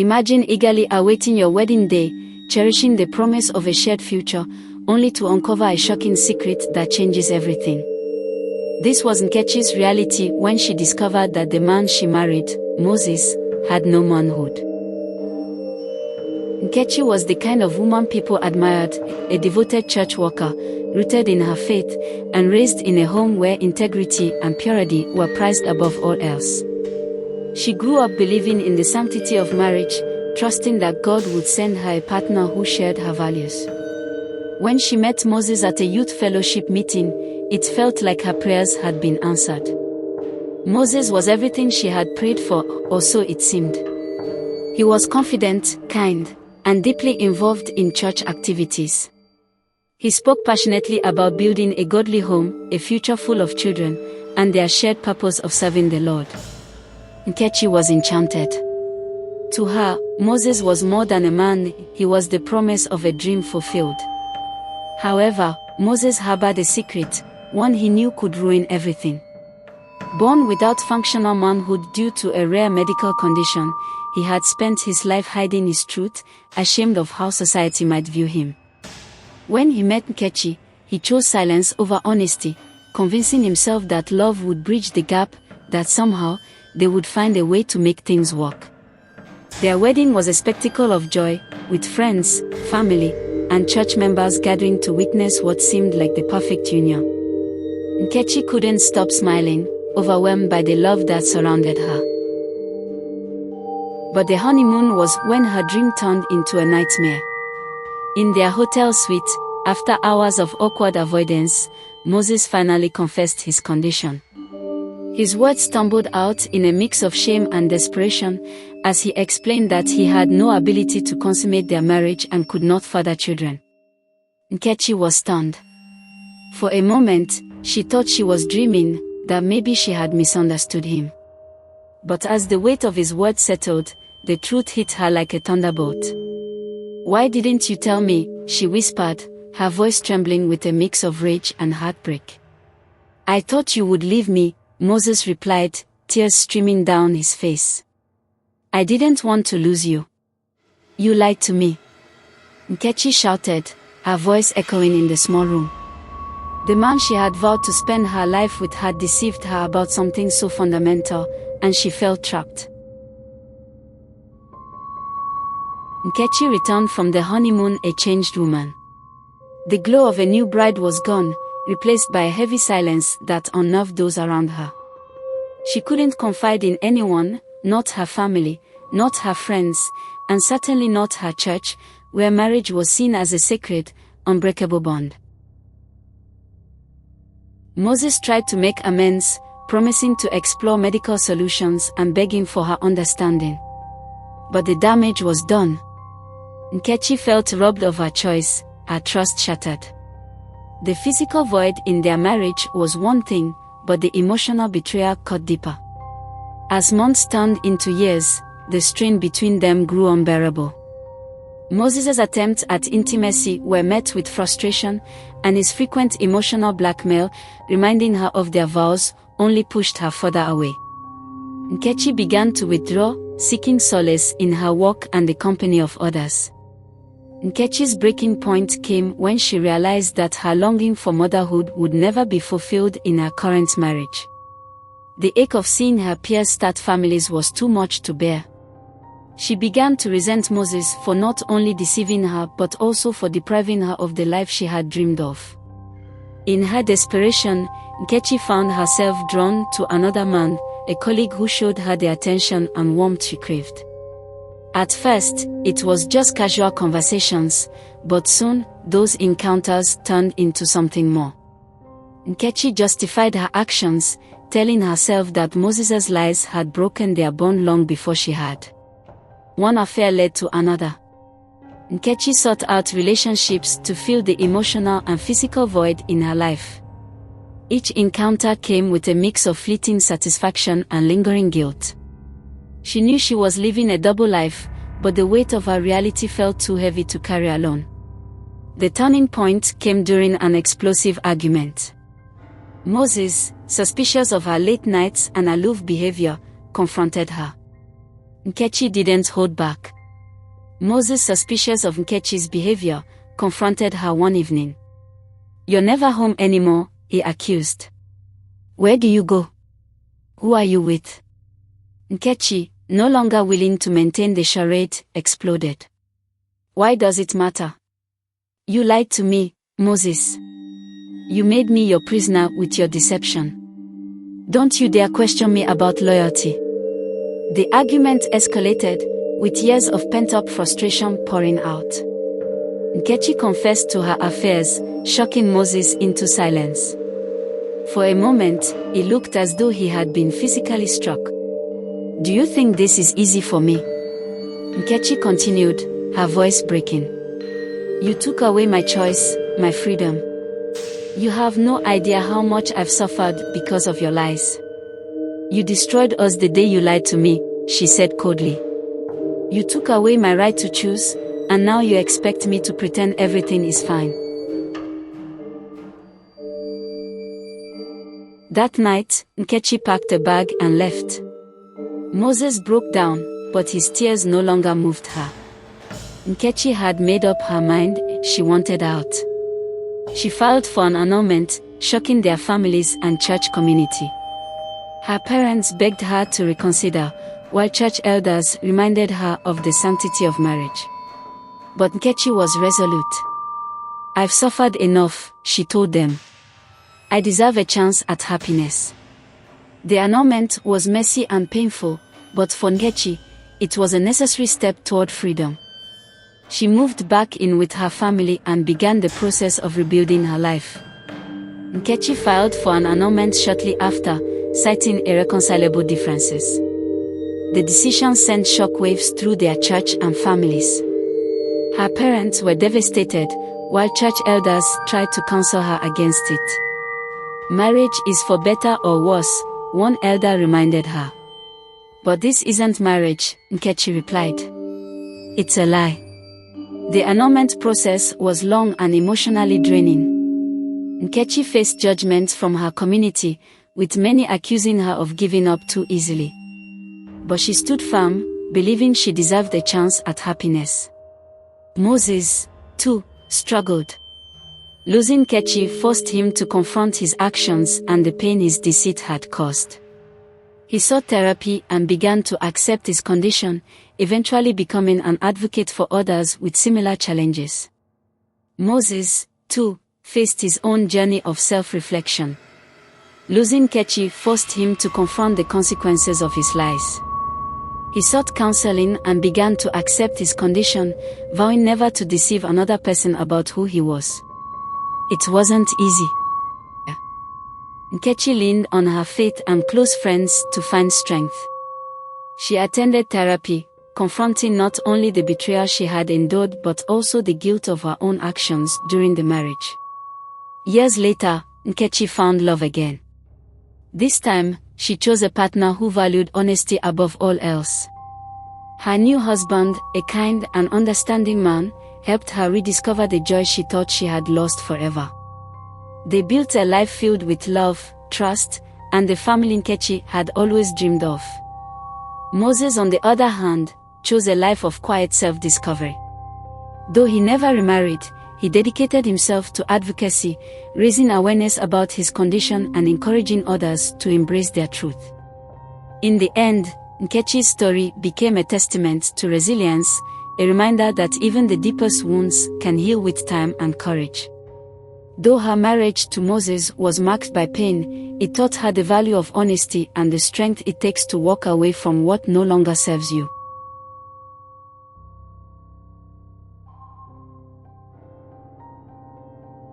Imagine eagerly awaiting your wedding day, cherishing the promise of a shared future, only to uncover a shocking secret that changes everything. This was Nkechi's reality when she discovered that the man she married, Moses, had no manhood. Nkechi was the kind of woman people admired, a devoted church worker, rooted in her faith, and raised in a home where integrity and purity were prized above all else. She grew up believing in the sanctity of marriage, trusting that God would send her a partner who shared her values. When she met Moses at a youth fellowship meeting, it felt like her prayers had been answered. Moses was everything she had prayed for, or so it seemed. He was confident, kind, and deeply involved in church activities. He spoke passionately about building a godly home, a future full of children, and their shared purpose of serving the Lord. Nkechi was enchanted. To her, Moses was more than a man, he was the promise of a dream fulfilled. However, Moses harbored a secret, one he knew could ruin everything. Born without functional manhood due to a rare medical condition, he had spent his life hiding his truth, ashamed of how society might view him. When he met Nkechi, he chose silence over honesty, convincing himself that love would bridge the gap, that somehow, they would find a way to make things work. Their wedding was a spectacle of joy, with friends, family, and church members gathering to witness what seemed like the perfect union. Nkechi couldn't stop smiling, overwhelmed by the love that surrounded her. But the honeymoon was when her dream turned into a nightmare. In their hotel suite, after hours of awkward avoidance, Moses finally confessed his condition. His words stumbled out in a mix of shame and desperation, as he explained that he had no ability to consummate their marriage and could not father children. Nkechi was stunned. For a moment, she thought she was dreaming, that maybe she had misunderstood him. But as the weight of his words settled, the truth hit her like a thunderbolt. "Why didn't you tell me?" she whispered, her voice trembling with a mix of rage and heartbreak. "I thought you would leave me," Moses replied, tears streaming down his face. "I didn't want to lose you. You lied to me." Nkechi shouted, her voice echoing in the small room. The man she had vowed to spend her life with had deceived her about something so fundamental, and she felt trapped. Nkechi returned from the honeymoon a changed woman. The glow of a new bride was gone, replaced by a heavy silence that unnerved those around her. She couldn't confide in anyone, not her family, not her friends, and certainly not her church, where marriage was seen as a sacred, unbreakable bond. Moses tried to make amends, promising to explore medical solutions and begging for her understanding. But the damage was done. Nkechi felt robbed of her choice, her trust shattered. The physical void in their marriage was one thing, but the emotional betrayal cut deeper. As months turned into years, the strain between them grew unbearable. Moses' attempts at intimacy were met with frustration, and his frequent emotional blackmail, reminding her of their vows, only pushed her further away. Nkechi began to withdraw, seeking solace in her work and the company of others. Nkechi's breaking point came when she realized that her longing for motherhood would never be fulfilled in her current marriage. The ache of seeing her peers start families was too much to bear. She began to resent Moses for not only deceiving her but also for depriving her of the life she had dreamed of. In her desperation, Nkechi found herself drawn to another man, a colleague who showed her the attention and warmth she craved. At first, it was just casual conversations, but soon, those encounters turned into something more. Nkechi justified her actions, telling herself that Moses' lies had broken their bond long before she had. One affair led to another. Nkechi sought out relationships to fill the emotional and physical void in her life. Each encounter came with a mix of fleeting satisfaction and lingering guilt. She knew she was living a double life, but the weight of her reality felt too heavy to carry alone. The turning point came during an explosive argument. Moses, suspicious of her late nights and aloof behavior, confronted her. Nkechi didn't hold back. Moses, suspicious of Nkechi's behavior, confronted her one evening. "You're never home anymore," he accused. "Where do you go? Who are you with?" Nkechi, no longer willing to maintain the charade, exploded. "Why does it matter? You lied to me, Moses. You made me your prisoner with your deception. Don't you dare question me about loyalty." The argument escalated, with years of pent-up frustration pouring out. Nkechi confessed to her affairs, shocking Moses into silence. For a moment, it looked as though he had been physically struck. "Do you think this is easy for me?" Nkechi continued, her voice breaking. "You took away my choice, my freedom. You have no idea how much I've suffered because of your lies. You destroyed us the day you lied to me," she said coldly. "You took away my right to choose, and now you expect me to pretend everything is fine." That night, Nkechi packed a bag and left. Moses broke down, but his tears no longer moved her. Nkechi had made up her mind, she wanted out. She filed for an annulment, shocking their families and church community. Her parents begged her to reconsider, while church elders reminded her of the sanctity of marriage. But Nkechi was resolute. "I've suffered enough," she told them. "I deserve a chance at happiness." The annulment was messy and painful, but for Nkechi, it was a necessary step toward freedom. She moved back in with her family and began the process of rebuilding her life. Nkechi filed for an annulment shortly after, citing irreconcilable differences. The decision sent shockwaves through their church and families. Her parents were devastated, while church elders tried to counsel her against it. "Marriage is for better or worse," one elder reminded her. "But this isn't marriage," Nkechi replied. "It's a lie." The annulment process was long and emotionally draining. Nkechi faced judgment from her community, with many accusing her of giving up too easily. But she stood firm, believing she deserved a chance at happiness. Moses, too, struggled. Losing Nkechi forced him to confront his actions and the pain his deceit had caused. He sought therapy and began to accept his condition, eventually becoming an advocate for others with similar challenges. Moses, too, faced his own journey of self-reflection. Losing Nkechi forced him to confront the consequences of his lies. He sought counseling and began to accept his condition, vowing never to deceive another person about who he was. It wasn't easy. Nkechi leaned on her faith and close friends to find strength. She attended therapy, confronting not only the betrayal she had endured but also the guilt of her own actions during the marriage. Years later, Nkechi found love again. This time, she chose a partner who valued honesty above all else. Her new husband, a kind and understanding man, helped her rediscover the joy she thought she had lost forever. They built a life filled with love, trust, and the family Nkechi had always dreamed of. Moses, on the other hand, chose a life of quiet self-discovery. Though he never remarried, he dedicated himself to advocacy, raising awareness about his condition and encouraging others to embrace their truth. In the end, Nkechi's story became a testament to resilience, a reminder that even the deepest wounds can heal with time and courage. Though her marriage to Moses was marked by pain, it taught her the value of honesty and the strength it takes to walk away from what no longer serves you.